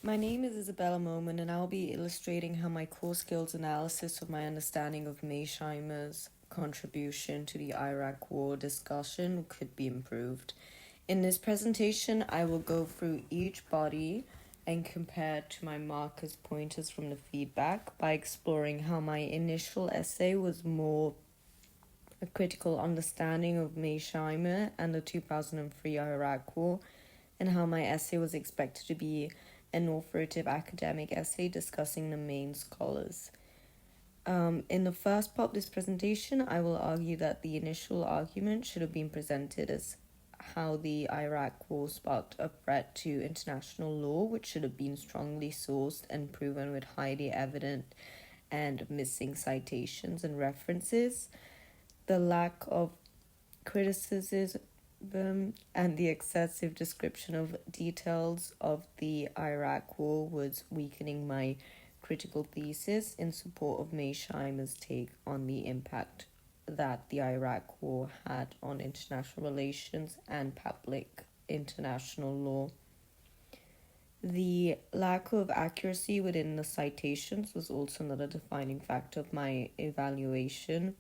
My name is Isabella Moman, and I'll be illustrating how my core skills analysis of my understanding of Mearsheimer's contribution to the Iraq War discussion could be improved. In this presentation, I will go through each body and compare to my markers pointers from the feedback by exploring how my initial essay was more a critical understanding of Mearsheimer and the 2003 Iraq War, and how my essay was expected to be an authoritative academic essay discussing the main scholars. In the first part of this presentation, I will argue that the initial argument should have been presented as how the Iraq War sparked a threat to international law, which should have been strongly sourced and proven with highly evident and missing citations and references. The lack of criticism and the excessive description of details of the Iraq War was weakening my critical thesis in support of Mearsheimer's take on the impact that the Iraq War had on international relations and public international law. The lack of accuracy within the citations was also another defining factor of my evaluation.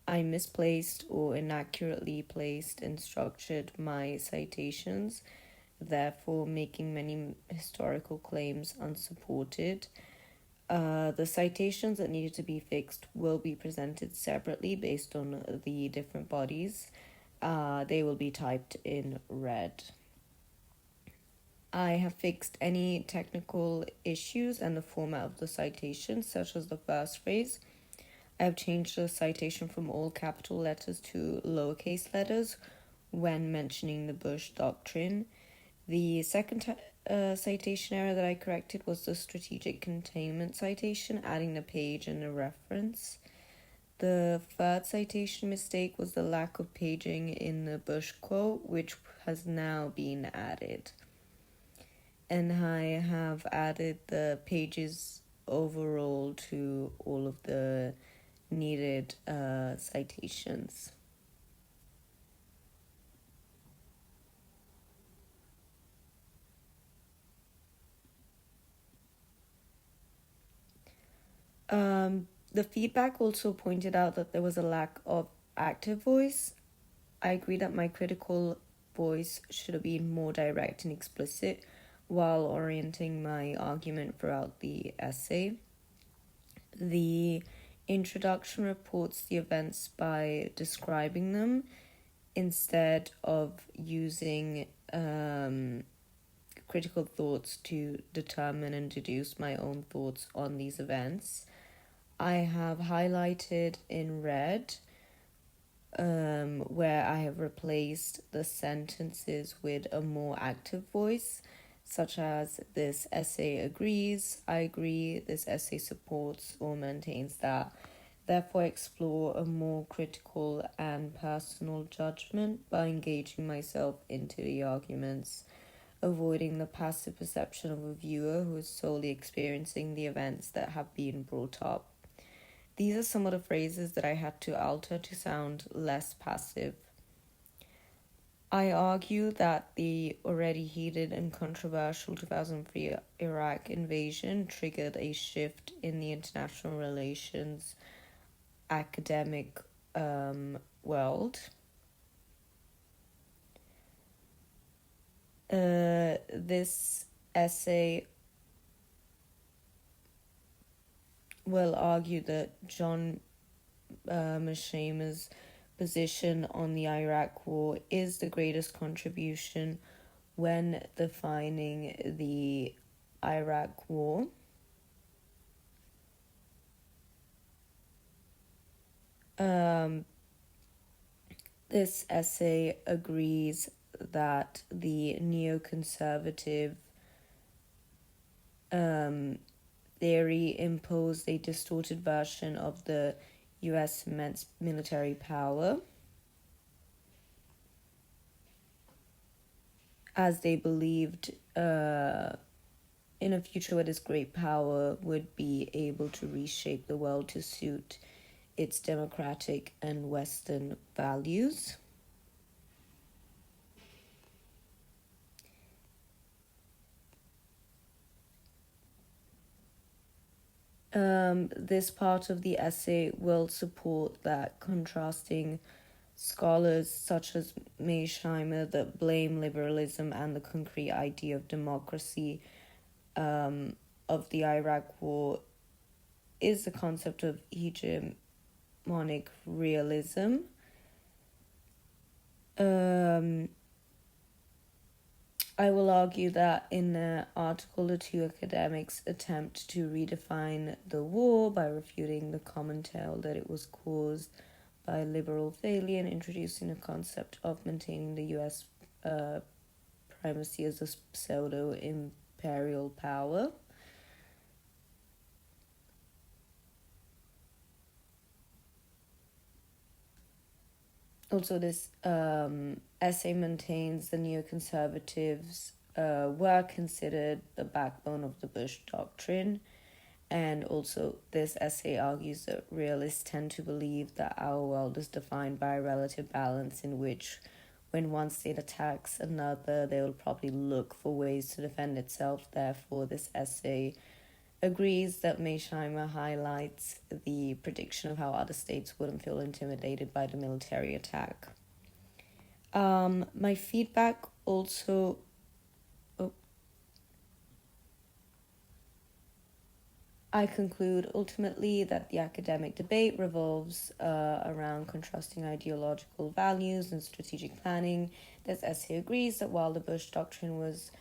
I misplaced or inaccurately placed and structured my citations, therefore making many historical claims unsupported. The citations that needed to be fixed will be presented separately based on the different bodies. They will be typed in red. I have fixed any technical issues and the format of the citation, such as the first phrase. I have changed the citation from all capital letters to lowercase letters when mentioning the Bush Doctrine. The second citation error that I corrected was the strategic containment citation, adding the page and the reference. The third citation mistake was the lack of paging in the Bush quote, which has now been added. And I have added the pages overall to all of the needed citations. The feedback also pointed out that there was a lack of active voice. I agree that my critical voice should have been more direct and explicit while orienting my argument throughout the essay. The introduction reports the events by describing them instead of using critical thoughts to determine and deduce my own thoughts on these events. I have highlighted in red where I have replaced the sentences with a more active voice, such as this essay agrees, I agree, this essay supports or maintains that. Therefore, explore a more critical and personal judgment by engaging myself into the arguments, avoiding the passive perception of a viewer who is solely experiencing the events that have been brought up. These are some of the phrases that I had to alter to sound less passive. I argue that the already heated and controversial 2003 Iraq invasion triggered a shift in the international relations academic world. This essay will argue that John Mearsheimer's position on the Iraq War is the greatest contribution when defining the Iraq War. This essay agrees that the neoconservative theory imposed a distorted version of the U.S. immense military power, as they believed in a future where this great power would be able to reshape the world to suit its democratic and Western values. This part of the essay will support that contrasting scholars such as Mearsheimer that blame liberalism and the concrete idea of democracy of the Iraq War is the concept of hegemonic realism. I will argue that in the article, the two academics attempt to redefine the war by refuting the common tale that it was caused by liberal failure and introducing a concept of maintaining the US primacy as a pseudo-imperial power. Also, this essay maintains the neoconservatives were considered the backbone of the Bush doctrine. And also, this essay argues that realists tend to believe that our world is defined by a relative balance in which, when one state attacks another, they will probably look for ways to defend itself. Therefore, this essay agrees that Mearsheimer highlights the prediction of how other states wouldn't feel intimidated by the military attack. My feedback also... I conclude ultimately that the academic debate revolves around contrasting ideological values and strategic planning. This essay agrees that while the Bush doctrine was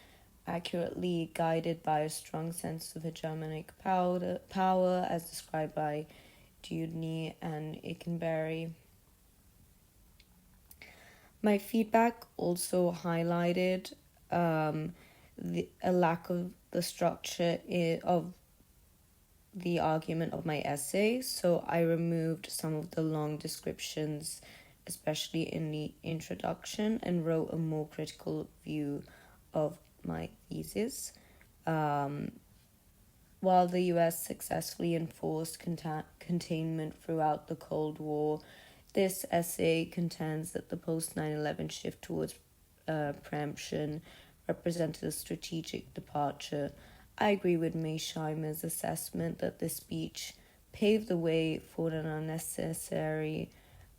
accurately guided by a strong sense of hegemonic power as described by Dewdney and Ikenberry. My feedback also highlighted a lack of the structure of the argument of my essay, so I removed some of the long descriptions, especially in the introduction, and wrote a more critical view of my thesis. While the US successfully enforced containment throughout the Cold War, this essay contends that the post 9/11 shift towards preemption represented a strategic departure. I agree with Mearsheimer's assessment that this speech paved the way for an unnecessary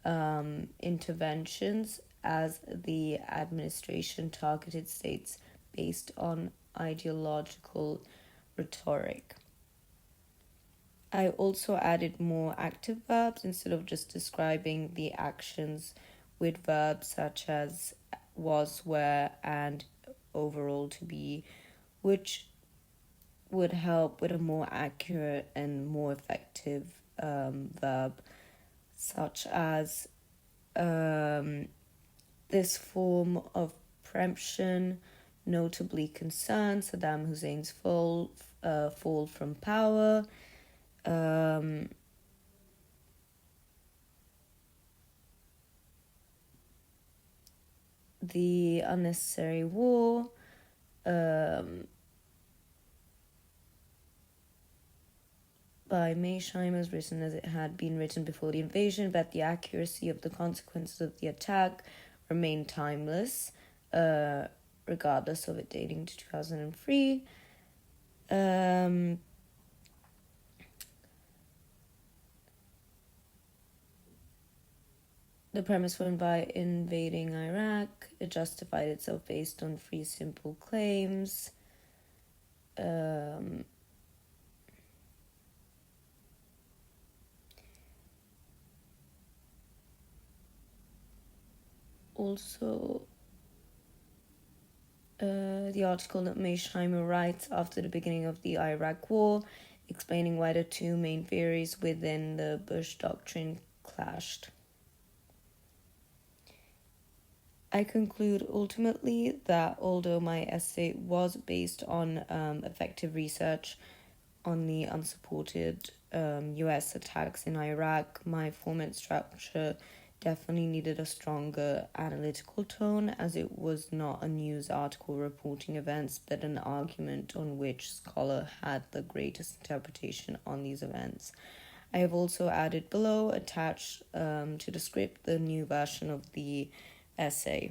interventions as the administration targeted states based on ideological rhetoric. I also added more active verbs instead of just describing the actions with verbs such as was, were, and overall to be, which would help with a more accurate and more effective verb, such as this form of preemption notably concerns Saddam Hussein's fall from power. The unnecessary war, by Mearsheimer is written as it had been written before the invasion, but the accuracy of the consequences of the attack remained timeless, regardless of it dating to 2003. The premise for invading Iraq, it justified itself based on three simple claims. Also, the article that Mearsheimer writes after the beginning of the Iraq War, explaining why the two main theories within the Bush doctrine clashed. I conclude ultimately that although my essay was based on effective research on the unsupported US attacks in Iraq, my format structure definitely needed a stronger analytical tone, as it was not a news article reporting events, but an argument on which scholar had the greatest interpretation on these events. I have also added below, attached to the script, the new version of the essay.